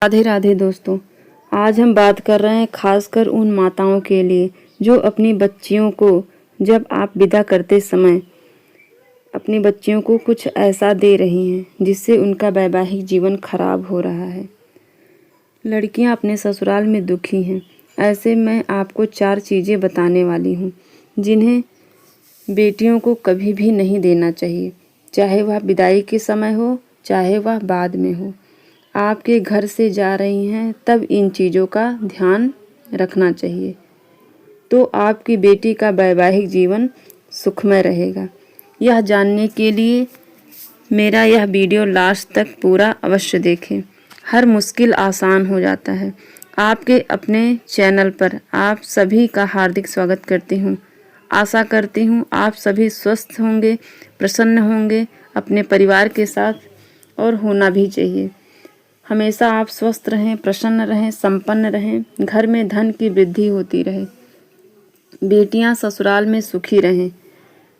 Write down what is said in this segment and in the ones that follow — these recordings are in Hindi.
राधे राधे दोस्तों, आज हम बात कर रहे हैं खासकर उन माताओं के लिए जो अपनी बच्चियों को जब आप विदा करते समय अपनी बच्चियों को कुछ ऐसा दे रही हैं जिससे उनका वैवाहिक जीवन खराब हो रहा है। लड़कियां अपने ससुराल में दुखी हैं। ऐसे मैं आपको 4 चीज़ें बताने वाली हूँ जिन्हें बेटियों को कभी भी नहीं देना चाहिए, चाहे वह विदाई के समय हो चाहे वह बाद में हो। आपके घर से जा रही हैं तब इन चीज़ों का ध्यान रखना चाहिए, तो आपकी बेटी का वैवाहिक जीवन सुखमय रहेगा। यह जानने के लिए मेरा यह वीडियो लास्ट तक पूरा अवश्य देखें। हर मुश्किल आसान हो जाता है। आपके अपने चैनल पर आप सभी का हार्दिक स्वागत करती हूँ। आशा करती हूँ आप सभी स्वस्थ होंगे, प्रसन्न होंगे अपने परिवार के साथ, और होना भी चाहिए। हमेशा आप स्वस्थ रहें, प्रसन्न रहें, संपन्न रहें, घर में धन की वृद्धि होती रहे, बेटियां ससुराल में सुखी रहें,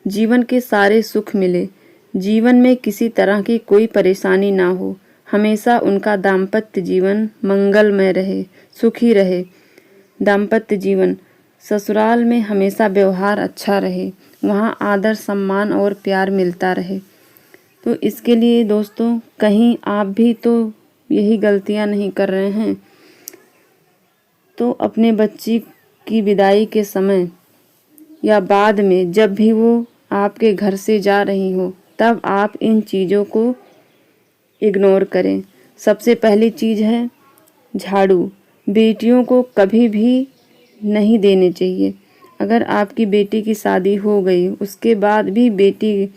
जीवन के सारे सुख मिले, जीवन में किसी तरह की कोई परेशानी ना हो, हमेशा उनका दाम्पत्य जीवन मंगलमय रहे, सुखी रहे। दाम्पत्य जीवन ससुराल में हमेशा व्यवहार अच्छा रहे, वहाँ आदर सम्मान और प्यार मिलता रहे। तो इसके लिए दोस्तों कहीं आप भी तो यही गलतियां नहीं कर रहे हैं, तो अपने बच्ची की विदाई के समय या बाद में जब भी वो आपके घर से जा रही हो तब आप इन चीज़ों को इग्नोर करें। सबसे पहली चीज़ है झाड़ू। बेटियों को कभी भी नहीं देने चाहिए। अगर आपकी बेटी की शादी हो गई, उसके बाद भी बेटी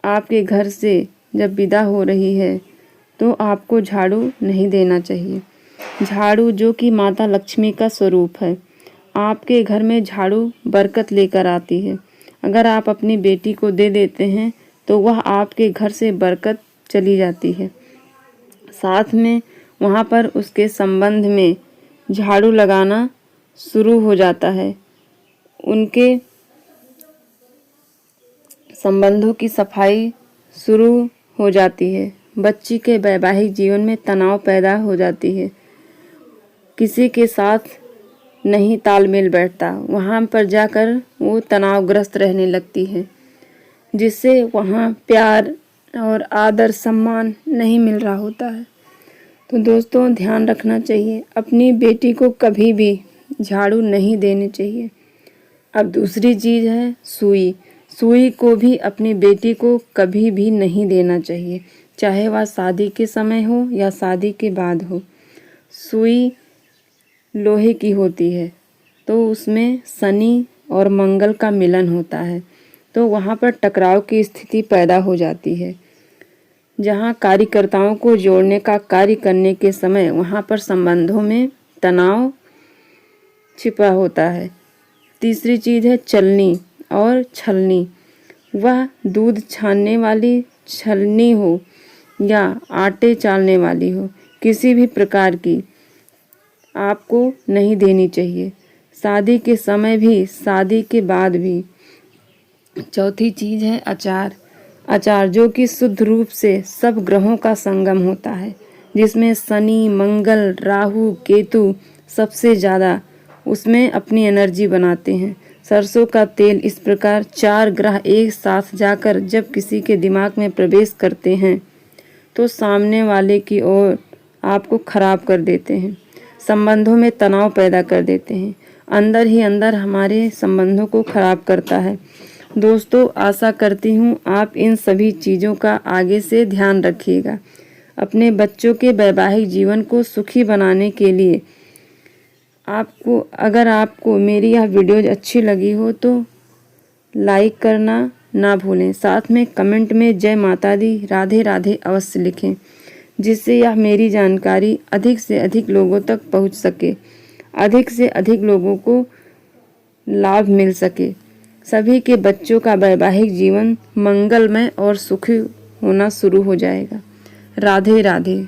आपके घर से जब विदा हो रही है तो आपको झाड़ू नहीं देना चाहिए। झाड़ू जो कि माता लक्ष्मी का स्वरूप है, आपके घर में झाड़ू बरकत लेकर आती है। अगर आप अपनी बेटी को दे देते हैं तो वह आपके घर से बरकत चली जाती है। साथ में वहाँ पर उसके संबंध में झाड़ू लगाना शुरू हो जाता है। उनके संबंधों की सफाई शुरू हो जाती है। बच्ची के वैवाहिक जीवन में तनाव पैदा हो जाती है, किसी के साथ नहीं तालमेल बैठता, वहाँ पर जाकर वो तनावग्रस्त रहने लगती है, जिससे वहाँ प्यार और आदर सम्मान नहीं मिल रहा होता है। तो दोस्तों ध्यान रखना चाहिए, अपनी बेटी को कभी भी झाड़ू नहीं देने चाहिए। अब दूसरी चीज़ है सुई। सुई को भी अपनी बेटी को कभी भी नहीं देना चाहिए, चाहे वह शादी के समय हो या शादी के बाद हो। सुई लोहे की होती है, तो उसमें शनि और मंगल का मिलन होता है, तो वहाँ पर टकराव की स्थिति पैदा हो जाती है। जहाँ कार्यकर्ताओं को जोड़ने का कार्य करने के समय वहाँ पर संबंधों में तनाव छिपा होता है। तीसरी चीज़ है चलनी और छलनी। वह दूध छानने वाली छलनी हो या आटे चालने वाली हो, किसी भी प्रकार की आपको नहीं देनी चाहिए, शादी के समय भी शादी के बाद भी। चौथी चीज़ है अचार। अचार जो कि शुद्ध रूप से सब ग्रहों का संगम होता है, जिसमें शनि मंगल राहु केतु सबसे ज़्यादा उसमें अपनी एनर्जी बनाते हैं। सरसों का तेल, इस प्रकार 4 ग्रह एक साथ जाकर जब किसी के दिमाग में प्रवेश करते हैं तो सामने वाले की ओर आपको खराब कर देते हैं, संबंधों में तनाव पैदा कर देते हैं, अंदर ही अंदर हमारे संबंधों को खराब करता है। दोस्तों आशा करती हूँ आप इन सभी चीज़ों का आगे से ध्यान रखिएगा। अपने बच्चों के वैवाहिक जीवन को सुखी बनाने के लिए अगर आपको मेरी यह वीडियो अच्छी लगी हो तो लाइक करना ना भूलें। साथ में कमेंट में जय माता दी राधे राधे अवश्य लिखें, जिससे यह मेरी जानकारी अधिक से अधिक लोगों तक पहुंच सके, अधिक से अधिक लोगों को लाभ मिल सके। सभी के बच्चों का वैवाहिक जीवन मंगलमय और सुखी होना शुरू हो जाएगा। राधे राधे।